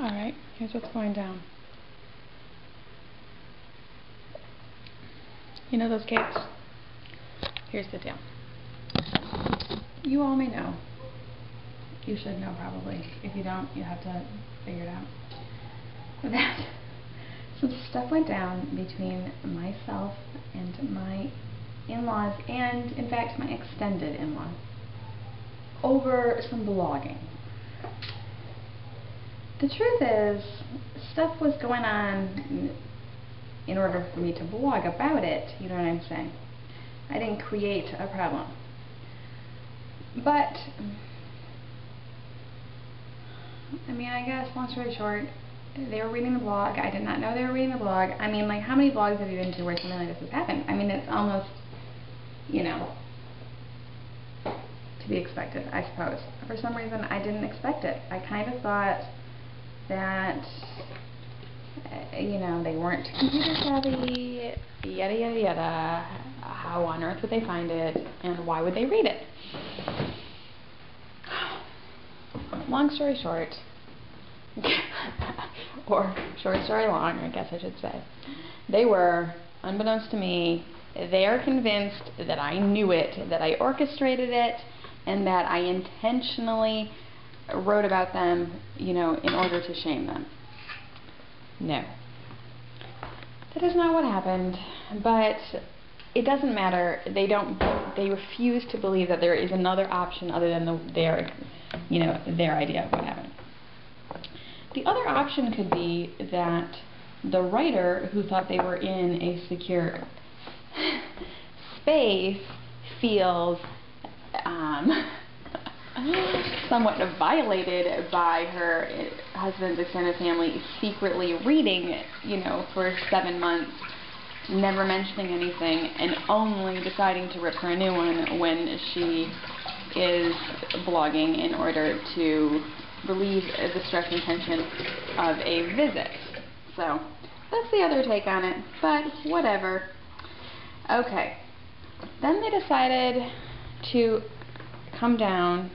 Alright, here's what's going down. You know those cakes? Here's the deal. You all may know. You should know probably. If you don't, you have to figure it out. That some stuff went down between myself and my in-laws, and in fact my extended in-laws, over some blogging. The truth is, stuff was going on in order for me to blog about it, you know what I'm saying? I didn't create a problem. But, I mean, I guess, long story short, they were reading the blog. I did not know they were reading the blog. I mean, like, how many blogs have you been to where something like this has happened? I mean, it's almost, you know, to be expected, I suppose. For some reason, I didn't expect it. I kind of thought that, you know, they weren't computer savvy, yada, yada, yada. How on earth would they find it, and why would they read it? Long story short, or short story long, I guess I should say, they were, unbeknownst to me, they are convinced that I knew it, that I orchestrated it, and that I intentionally wrote about them, you know, in order to shame them. No. That is not what happened, but it doesn't matter. They refuse to believe that there is another option other than their idea of what happened. The other option could be that the writer, who thought they were in a secure space, feels somewhat violated by her husband's extended family secretly reading, you know, for 7 months, never mentioning anything, and only deciding to rip her a new one when she is blogging in order to relieve the stress and tension of a visit. So that's the other take on it, but whatever. Okay, then they decided to come down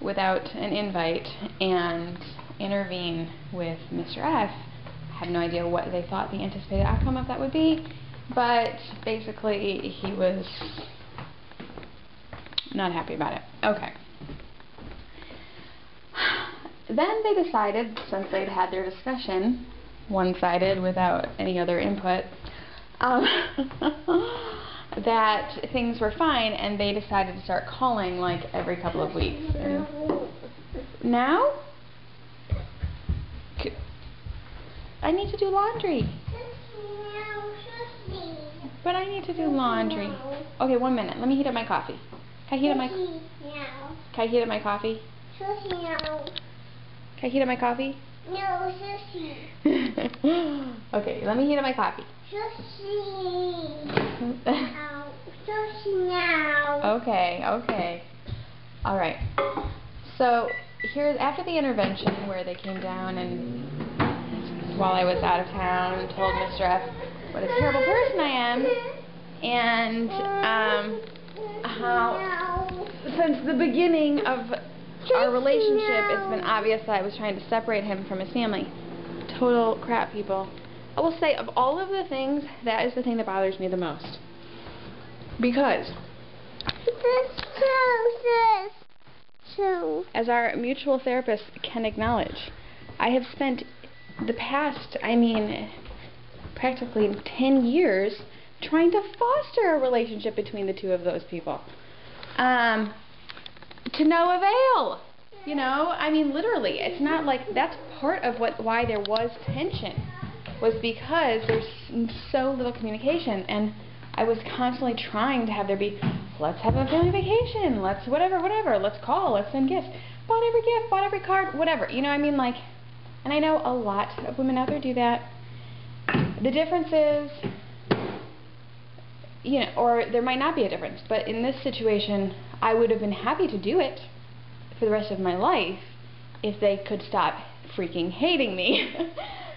without an invite and intervene with Mr. F. I have no idea what they thought the anticipated outcome of that would be, but basically he was not happy about it. Okay. Then they decided, since they'd had their discussion, one-sided without any other input, that things were fine, and they decided to start calling like every couple of weeks. And now? I need to do laundry. But I need to do laundry. Okay, 1 minute. Let me heat up my coffee. Can I heat up my coffee? Can I heat up my coffee? Can I heat up my coffee? No, sushi. Okay, let me heat up my coffee. Sushi. Sushi now. Okay, okay. Alright. So, here's after the intervention where they came down and while I was out of town told Mr. F what a terrible person I am, and how since the beginning of our relationship it's been obvious that I was trying to separate him from his family. Total crap, people. I will say, of all of the things, that is the thing that bothers me the most. Because as our mutual therapist can acknowledge, I have spent the past, I mean, practically 10 years trying to foster a relationship between the two of those people. To no avail. You know, I mean, literally, it's not like that's part of why there was tension, was because there's so little communication, and I was constantly trying to have there be, let's have a family vacation, let's whatever, let's call, let's send gifts, bought every gift, bought every card, whatever, you know what I mean, like, and I know a lot of women out there do that. The difference is, you know, or there might not be a difference, but in this situation, I would have been happy to do it for the rest of my life if they could stop freaking hating me.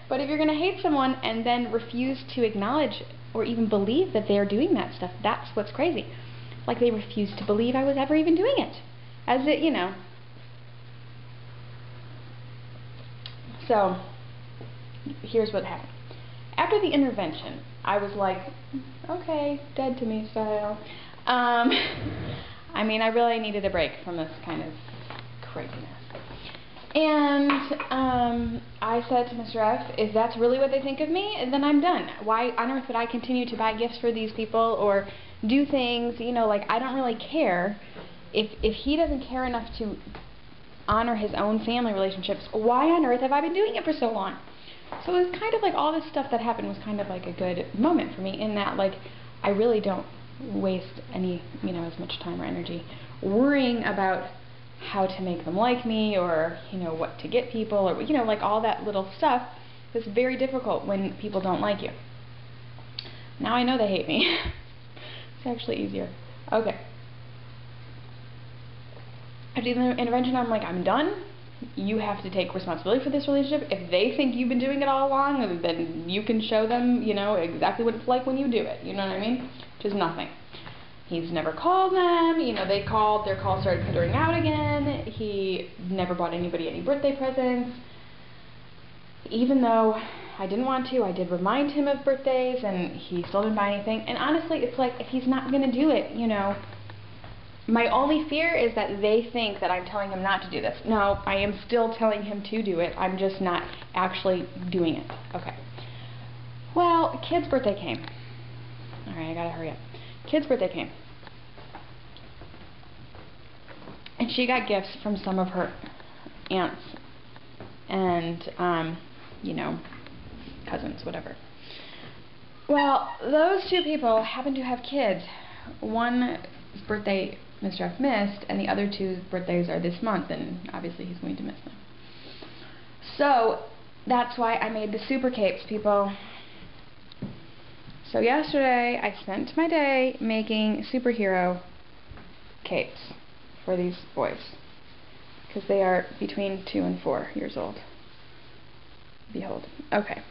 But if you're going to hate someone and then refuse to acknowledge or even believe that they're doing that stuff, that's what's crazy. Like they refused to believe I was ever even doing it. As it, you know. So, here's what happened. After the intervention, I was like, okay, dead to me style. I mean, I really needed a break from this kind of craziness. And I said to Mr. F, if that's really what they think of me, then I'm done. Why on earth would I continue to buy gifts for these people or do things, you know, like I don't really care. If he doesn't care enough to honor his own family relationships, why on earth have I been doing it for so long? So it was kind of like all this stuff that happened was kind of like a good moment for me in that, like, I really don't waste any, you know, as much time or energy worrying about how to make them like me or, you know, what to get people or, you know, like all that little stuff is very difficult when people don't like you. Now I know they hate me. It's actually easier. Okay. After the intervention, I'm like, I'm done. You have to take responsibility for this relationship. If they think you've been doing it all along, then you can show them, you know, exactly what it's like when you do it. You know what I mean? Which is nothing. He's never called them, you know, they called, their call started petering out again. He never bought anybody any birthday presents. Even though I didn't want to, I did remind him of birthdays and he still didn't buy anything. And honestly, it's like, if he's not going to do it, you know, my only fear is that they think that I'm telling him not to do this. No, I am still telling him to do it. I'm just not actually doing it. Okay. Well, kid's birthday came. Alright, I gotta hurry up. Kid's birthday came. And she got gifts from some of her aunts and, you know, cousins, whatever. Well, those two people happen to have kids. One's birthday Mr. F missed, and the other two's birthdays are this month, and obviously he's going to miss them. So, that's why I made the super capes, people. So yesterday, I spent my day making superhero capes for these boys, because they are between 2 and 4 years old. Behold. Okay.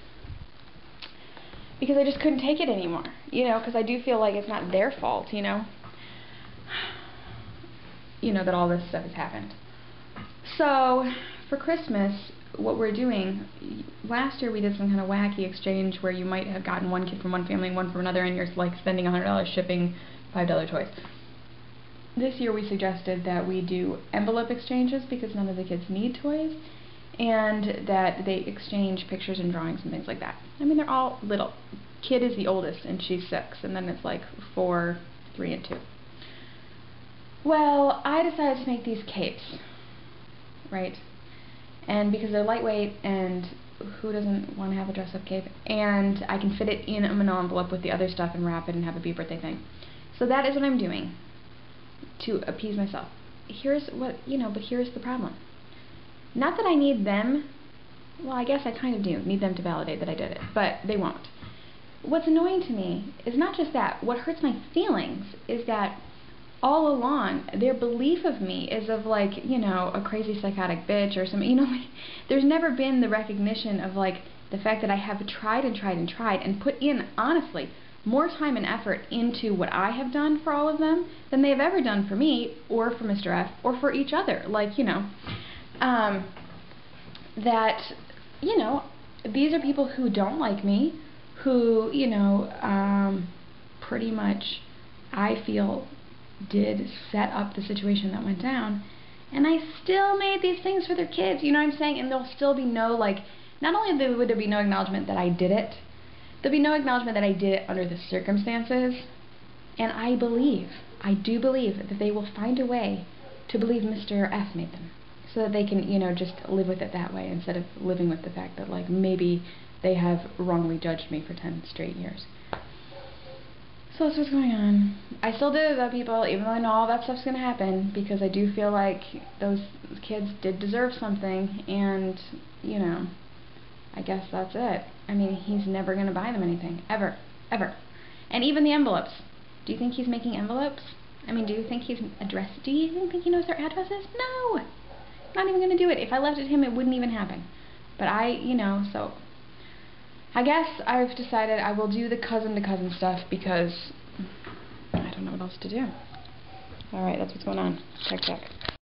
Because I just couldn't take it anymore, you know, because I do feel like it's not their fault, you know, that all this stuff has happened. So, for Christmas, what we're doing, last year we did some kind of wacky exchange where you might have gotten one kid from one family and one from another, and you're like spending $100 shipping $5 toys. This year we suggested that we do envelope exchanges because none of the kids need toys, and that they exchange pictures and drawings and things like that. I mean, they're all little. Kid is the oldest, and she's 6, and then it's like 4, 3, and 2. Well, I decided to make these capes, right? And because they're lightweight, and who doesn't want to have a dress-up cape? And I can fit it in a manila envelope with the other stuff and wrap it and have it be a birthday thing. So that is what I'm doing to appease myself. Here's what, but here's the problem. Not that I need them, well, I guess I kind of do need them to validate that I did it, but they won't. What's annoying to me is not just that. What hurts my feelings is that all along, their belief of me is of like, a crazy psychotic bitch or something, like, there's never been the recognition of like the fact that I have tried and tried and tried and put in, honestly, more time and effort into what I have done for all of them than they have ever done for me or for Mr. F or for each other. Like, that, these are people who don't like me, who, pretty much, I feel, did set up the situation that went down, and I still made these things for their kids, you know what I'm saying? And there'll still be no, like, not only would there be no acknowledgement that I did it, there'll be no acknowledgement that I did it under the circumstances, and I do believe that they will find a way to believe Mr. F made them, so that they can, just live with it that way, instead of living with the fact that, like, maybe they have wrongly judged me for 10 straight years. So that's what's going on. I still did it though, people, even though I know all that stuff's going to happen, because I do feel like those kids did deserve something, and, I guess that's it. I mean, he's never going to buy them anything. Ever. Ever. And even the envelopes. Do you think he's making envelopes? I mean, do you think he's addressed? Do you even think he knows their addresses? No! Not even going to do it. If I left it to him, it wouldn't even happen. But so I guess I've decided I will do the cousin-to-cousin stuff because I don't know what else to do. Alright, that's what's going on. Check.